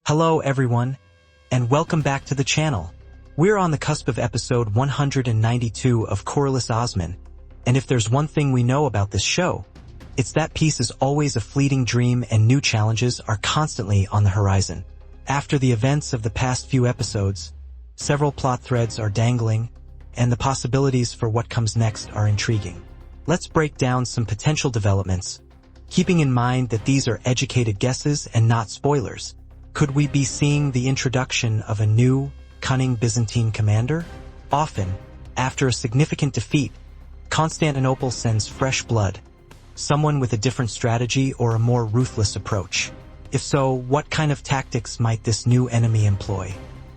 Hello everyone, and welcome back to the channel. We're on the cusp of episode 192 of Kuruluş Osman, and if there's one thing we know about this show, it's that peace is always a fleeting dream and new challenges are constantly on the horizon. After the events of the past few episodes, several plot threads are dangling, and the possibilities for what comes next are intriguing. Let's break down some potential developments, keeping in mind that these are educated guesses and not spoilers. Could we be seeing the introduction of a new, cunning Byzantine commander? Often, after a significant defeat, Constantinople sends fresh blood, someone with a different strategy or a more ruthless approach. If so, what kind of tactics might this new enemy employ?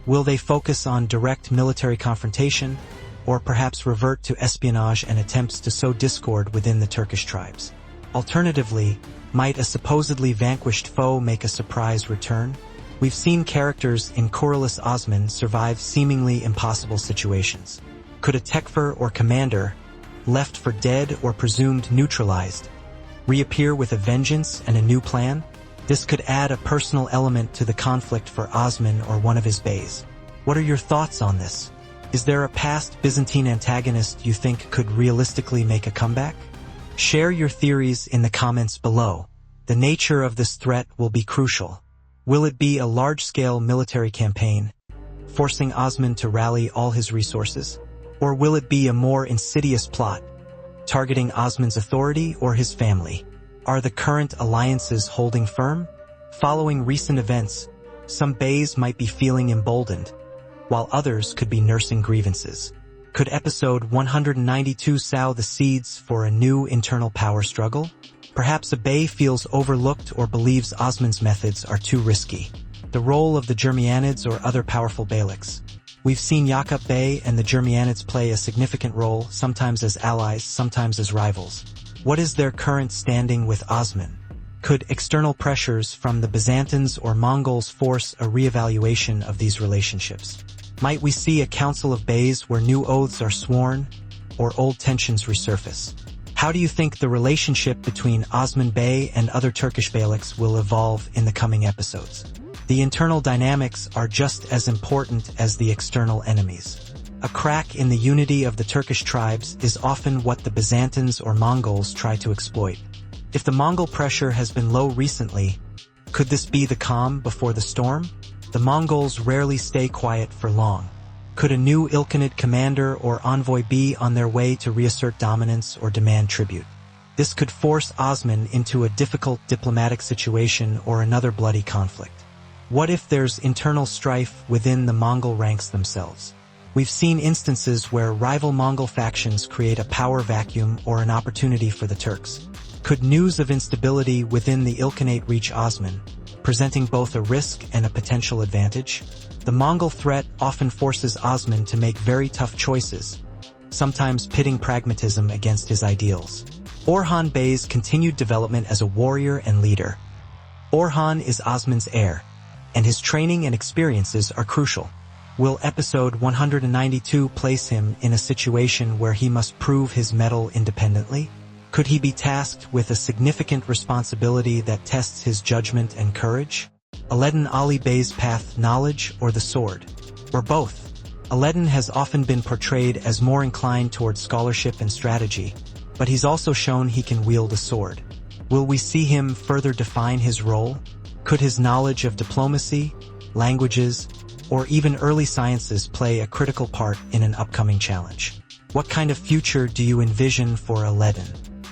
Will they focus on direct military confrontation, or perhaps revert to espionage and attempts to sow discord within the Turkish tribes? Alternatively, might a supposedly vanquished foe make a surprise return? We've seen characters in Kuruluş Osman survive seemingly impossible situations. Could a tekfur or commander, left for dead or presumed neutralized, reappear with a vengeance and a new plan? This could add a personal element to the conflict for Osman or one of his beys. What are your thoughts on this? Is there a past Byzantine antagonist you think could realistically make a comeback? Share your theories in the comments below. The nature of this threat will be crucial. Will it be a large-scale military campaign, forcing Osman to rally all his resources? Or will it be a more insidious plot, targeting Osman's authority or his family? Are the current alliances holding firm? Following recent events, some beys might be feeling emboldened, while others could be nursing grievances. Could episode 192 sow the seeds for a new internal power struggle? Perhaps a bey feels overlooked or believes Osman's methods are too risky. The role of the Germanids or other powerful beyliks. We've seen Yakup Bey and the Germanids play a significant role, sometimes as allies, sometimes as rivals. What is their current standing with Osman? Could external pressures from the Byzantines or Mongols force a reevaluation of these relationships? Might we see a council of beys where new oaths are sworn, or old tensions resurface? How do you think the relationship between Osman Bey and other Turkish beyliks will evolve in the coming episodes? The internal dynamics are just as important as the external enemies. A crack in the unity of the Turkish tribes is often what the Byzantines or Mongols try to exploit. If the Mongol pressure has been low recently, could this be the calm before the storm? The Mongols rarely stay quiet for long. Could a new Ilkhanid commander or envoy be on their way to reassert dominance or demand tribute? This could force Osman into a difficult diplomatic situation or another bloody conflict. What if there's internal strife within the Mongol ranks themselves? We've seen instances where rival Mongol factions create a power vacuum or an opportunity for the Turks. Could news of instability within the Ilkhanate reach Osman, presenting both a risk and a potential advantage? The Mongol threat often forces Osman to make very tough choices, sometimes pitting pragmatism against his ideals. Orhan Bey's continued development as a warrior and leader. Orhan is Osman's heir, and his training and experiences are crucial. Will episode 192 place him in a situation where he must prove his mettle independently? Could he be tasked with a significant responsibility that tests his judgment and courage? Alaeddin Ali Bey's path, knowledge or the sword? Or both? Alaeddin has often been portrayed as more inclined towards scholarship and strategy, but he's also shown he can wield a sword. Will we see him further define his role? Could his knowledge of diplomacy, languages, or even early sciences play a critical part in an upcoming challenge? What kind of future do you envision for Alaeddin?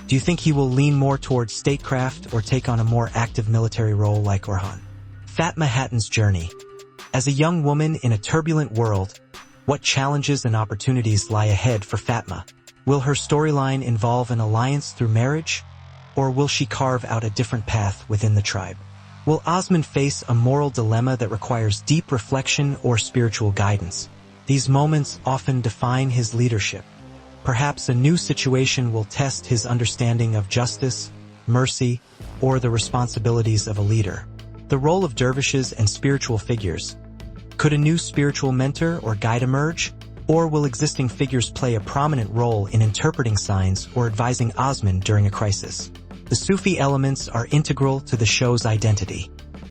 Do you think he will lean more towards statecraft or take on a more active military role like Orhan? Fatma Hatton's journey. As a young woman in a turbulent world, what challenges and opportunities lie ahead for Fatma? Will her storyline involve an alliance through marriage, or will she carve out a different path within the tribe? Will Osman face a moral dilemma that requires deep reflection or spiritual guidance? These moments often define his leadership. Perhaps a new situation will test his understanding of justice, mercy, or the responsibilities of a leader. The role of dervishes and spiritual figures. Could a new spiritual mentor or guide emerge? Or will existing figures play a prominent role in interpreting signs or advising Osman during a crisis? The Sufi elements are integral to the show's identity.